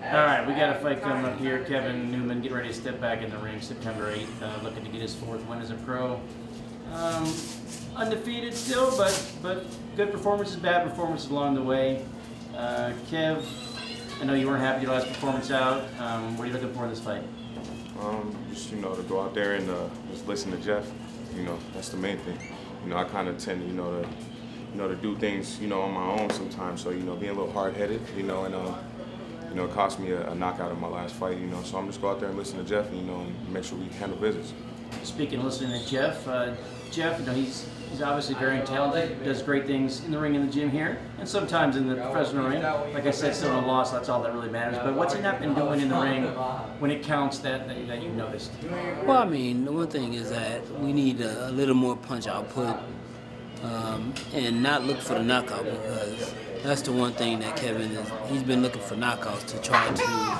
All right, we got a fight coming up here. Kevin Newman getting ready to step back in the ring September 8th, looking to get his 4th win as a pro. Undefeated still, but good performances, bad performances along the way. Kev, I know you weren't happy with your last performance out. What are you looking for in this fight? Just to go out there and just listen to Jeff. That's the main thing. I kind of tend to do things on my own sometimes. So being a little hard-headed, and it cost me a knockout in my last fight. So I'm just go out there and listen to Jeff, and make sure we handle business. Speaking of listening to Jeff, he's obviously very talented, does great things in the ring in the gym here, and sometimes in the professional ring. Like I said, still in a loss, that's all that really matters. But what's he not been doing in the ring when it counts that you've noticed? Well, I mean, the one thing is that we need a little more punch output and not look for the knockout, because that's the one thing that Kevin he's been looking for knockouts to try to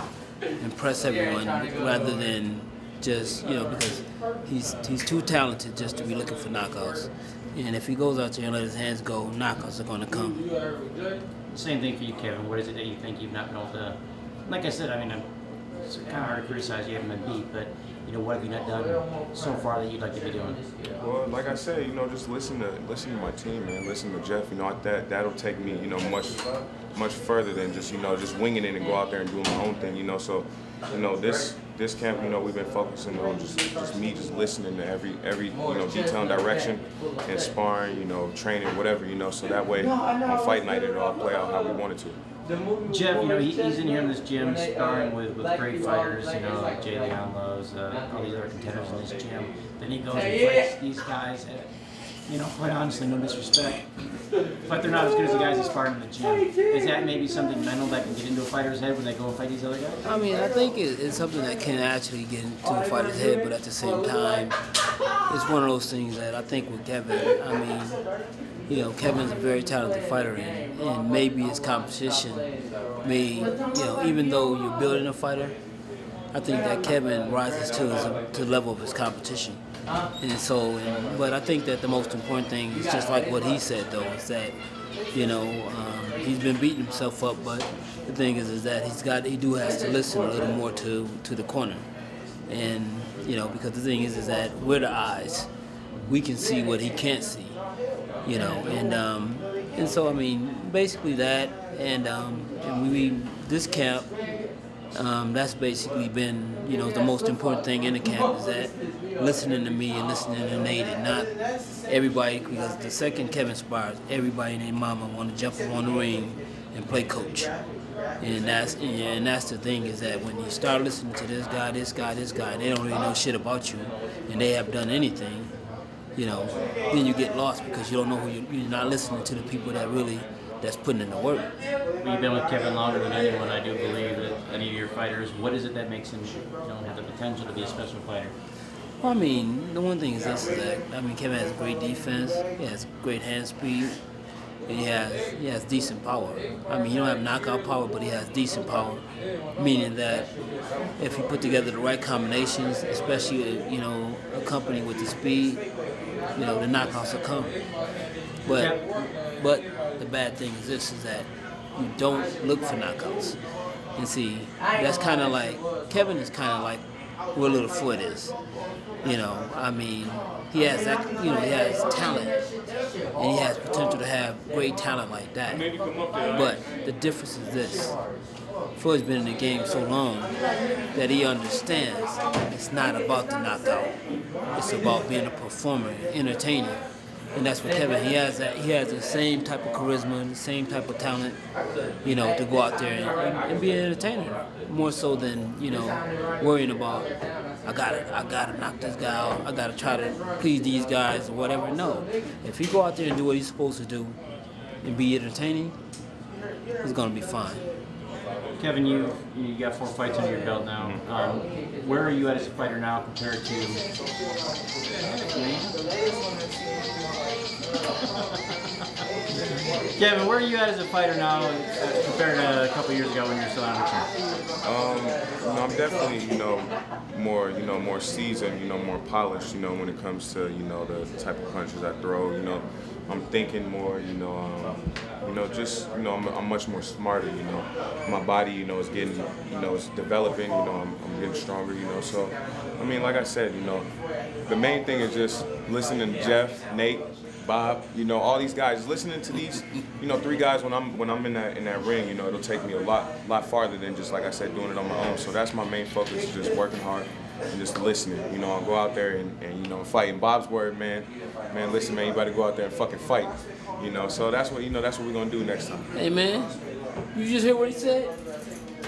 impress everyone rather than just, because he's too talented just to be looking for knockouts. And if he goes out there and let his hands go, knockouts are going to come. Same thing for you, Kevin. What is it that you think you've not been able to? Like I said, it's kind of hard to criticize you haven't been beat, but what have you not done so far that you'd like to be doing? Well, like I said, just listen to my team, man. Listen to Jeff. That'll take me, much further than just winging it and go out there and doing my own thing. So, this camp, we've been focusing on just me just listening to every detail and direction and sparring, training, whatever, so that way on fight night it'll all play out how we want it to. Jeff, he's in here in this gym sparring with great fighters, like Jay Leon Lowe's, all these other contenders in this gym. Then he goes and fights these guys at, quite honestly, no disrespect, but they're not as good as the guys he's sparring in the gym. Is that maybe something mental that can get into a fighter's head when they go and fight these other guys? I mean, I think it's something that can actually get into a fighter's head, but at the same time, it's one of those things that I think with Kevin, Kevin's a very talented fighter, and maybe his competition may, even though you're building a fighter, I think that Kevin rises to the level of his competition. But I think that the most important thing is just like what he said, though, is that, he's been beating himself up, but the thing is that he has to listen a little more to the corner. And, because the thing is that we're the eyes. We can see what he can't see, and so, basically that, and this camp, that's basically been, the most important thing in the camp is that listening to me and listening to Nate, and not everybody, because the second Kevin spars, everybody and their mama want to jump up on the ring and play coach. And that's the thing, is that when you start listening to this guy, and they don't really know shit about you, and they have done anything, then you get lost because you don't know you're not listening to the people that's putting in the work. You've been with Kevin longer than anyone, I do believe, that any of your fighters. What is it that makes him have the potential to be a special fighter? Well, the one thing is this, is that, Kevin has great defense, he has great hand speed, and he has decent power. He don't have knockout power, but he has decent power, meaning that if he put together the right combinations, especially, accompanied with the speed, the knockouts will come. But the bad thing is this, is that you don't look for knockouts. And see, that's kind of like, Kevin is kind of like where Little Foot is. He has that, he has talent, and he has potential to have great talent like that. But the difference is this: Floyd's been in the game so long that he understands it's not about the knockout. It's about being a performer, entertaining. And that's what Kevin, he has the same type of charisma, the same type of talent, to go out there and be an entertainer, more so than, worrying about, I gotta knock this guy out, I gotta try to please these guys or whatever. No, if he go out there and do what he's supposed to do and be entertaining, he's gonna be fine. Kevin, you got 4 fights under your belt now. Where are you at as a fighter now compared to? Kevin, where are you at as a fighter now compared to a couple years ago when you were still amateur? I'm definitely, more seasoned, more polished, when it comes to, the type of punches I throw, I'm thinking more, just, I'm much more smarter, My body, is getting, it's developing, I'm getting stronger, So, I mean, like I said, the main thing is just listening to Jeff, Nate, Bob, all these guys. Listening to these, 3 guys when I'm in that ring, it'll take me a lot farther than just, like I said, doing it on my own. So that's my main focus, just working hard and just listening. I'll go out there and fight. In Bob's word, man, listen, man, you better go out there and fucking fight. So that's what we're gonna do next time. Hey man, you just hear what he said?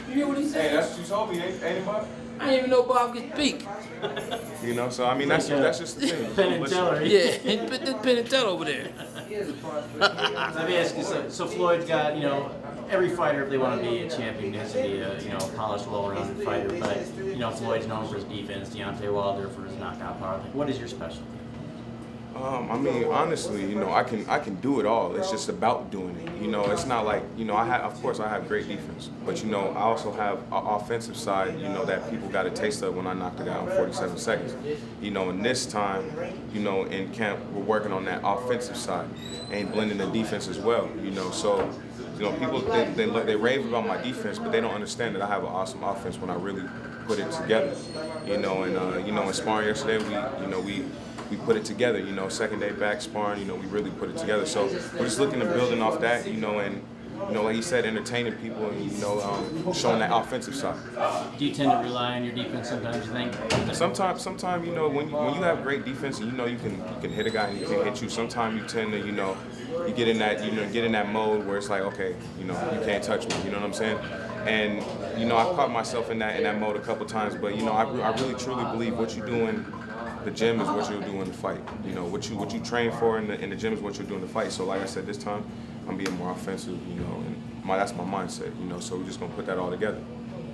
You hear what he said? Hey, that's what you told me, ain't it, Bob? I didn't even know Bob could speak. So I mean that's just the thing. Penn and Teller. Yeah, put the Penn and Teller over there. Let me ask you, so Floyd's got, every fighter, if they want to be a champion, has to be a, polished, well-rounded fighter. But, Floyd's known for his defense, Deontay Wilder for his knockout power. Like, what is your specialty? I mean, honestly, I can do it all. It's just about doing it. It's not like, of course I have great defense, but I also have an offensive side, that people got a taste of when I knocked it out in 47 seconds. And this time, in camp, we're working on that offensive side and blending the defense as well. So, people they rave about my defense, but they don't understand that I have an awesome offense when I really put it together. In sparring yesterday, we put it together, second day back sparring, we really put it together. So we're just looking to building off that, and like you said, entertaining people and, showing that offensive side. Do you tend to rely on your defense sometimes, you think? Sometimes, when you have great defense and you can hit a guy and he can't hit you, sometimes you tend to, you get in that mode where it's like, okay, you can't touch me, you know what I'm saying? And, I caught myself in that mode a couple times, but, I really truly believe what you're doing. The gym is what you'll do in the fight. What you train for in the gym is what you'll do in the fight. So like I said, this time I'm being more offensive, and that's my mindset, so we're just gonna put that all together.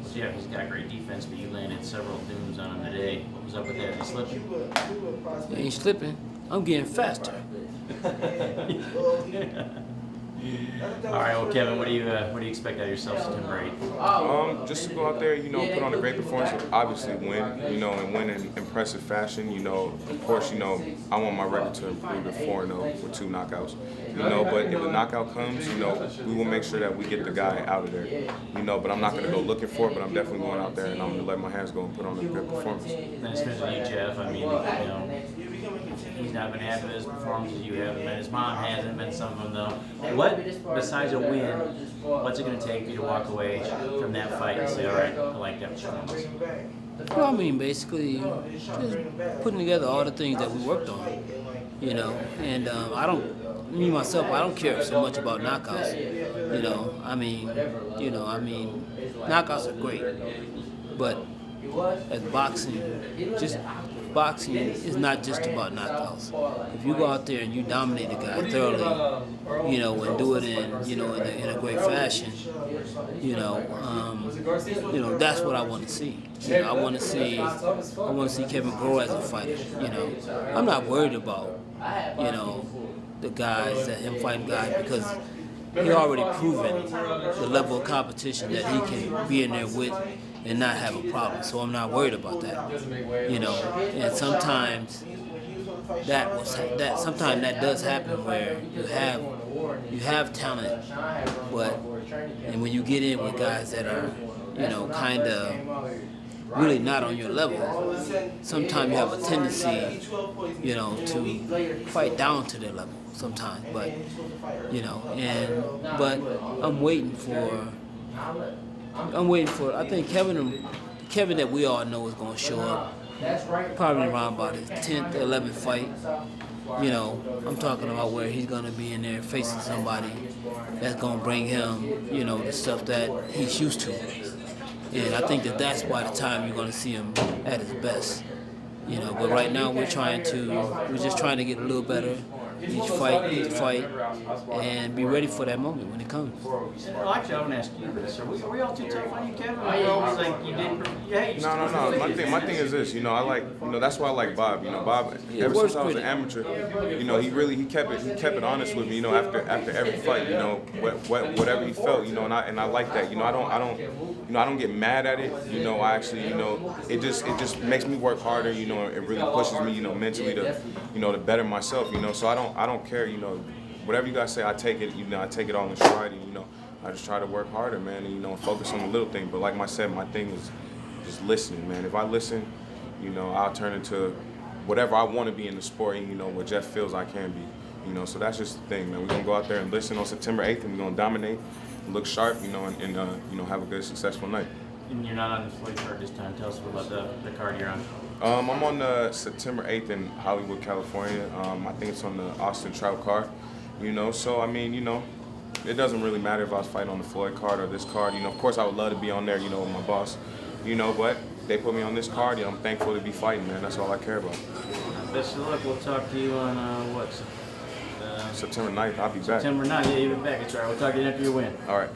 So yeah, he's got great defense, but you landed several dooms on him today. What was up with that? Did he slip you? He ain't slipping. I'm getting faster. All right, well, Kevin, what do you expect out of yourself September 8th? Just to go out there, put on a great performance, obviously win, and win in impressive fashion. Of course, I want my record to improve to 4-0 with 2 knockouts. But if the knockout comes, we will make sure that we get the guy out of there. But I'm not going to go looking for it, but I'm definitely going out there and I'm going to let my hands go and put on a good performance. And especially you, Jeff, I mean, he's not been happy with his performances. You haven't been. His mom hasn't been. Some of them though. What, besides a win, what's it going to take for you to walk away from that fight and say, all right, I like that performance? Well, I mean, basically, just putting together all the things that we worked on, and I don't care so much about knockouts, knockouts are great, but as boxing is not just about knockouts. If you go out there and you dominate a guy thoroughly, and do it in a great fashion, that's what I want to see. I want to see Kevin grow as a fighter. I'm not worried about the guys that him fighting guys because he already proven the level of competition that he can be in there with and not have a problem. So I'm not worried about that. And sometimes that does happen where you have talent, and when you get in with guys that are, kind of really not on your level, sometimes you have a tendency, to fight down to their level sometimes. But, but I'm waiting for. I think Kevin that we all know is going to show up probably around about his 10th, 11th fight. I'm talking about where he's going to be in there facing somebody that's going to bring him, the stuff that he's used to. And I think that's by the time you're going to see him at his best. But right now we're just trying to get a little better each fight, and be ready for that moment when it comes. Well, actually, I want to ask you this. Are we all too tough on you, Kevin? Are you always like you didn't? No. My thing is this. I like. That's why I like Bob. Bob. Ever since I was an amateur, he kept it honest with me. After every fight, whatever he felt, and I like that. I don't get mad at it. I actually, it just makes me work harder. It really pushes me, mentally to better myself. So I don't care. whatever you guys say, I take it. You know, I take it all in stride, and you know, I just try to work harder, man, and you know, focus on the little thing. But like I said, my thing is just listening, man. If I listen, you know, I'll turn into whatever I want to be in the sport, and you know, what Jeff feels I can be. You know, so that's just the thing, man. We're gonna go out there and listen on September 8th, and we're gonna dominate, look sharp, you know, and you know, have a good, successful night. And you're not on the Floyd card this time. Tell us about the card you're on. I'm on September 8th in Hollywood, California. I think it's on the Austin Trout card. You know, so I mean, you know, it doesn't really matter if I was fighting on the Floyd card or this card. You know, of course I would love to be on there, you know, with my boss. You know, but they put me on this card. You know, I'm thankful to be fighting, man. That's all I care about. Best of luck. We'll talk to you on September 9th, I'll be back. September 9th. Yeah, you'll be back. That's right. We'll talk to you after your win. All right.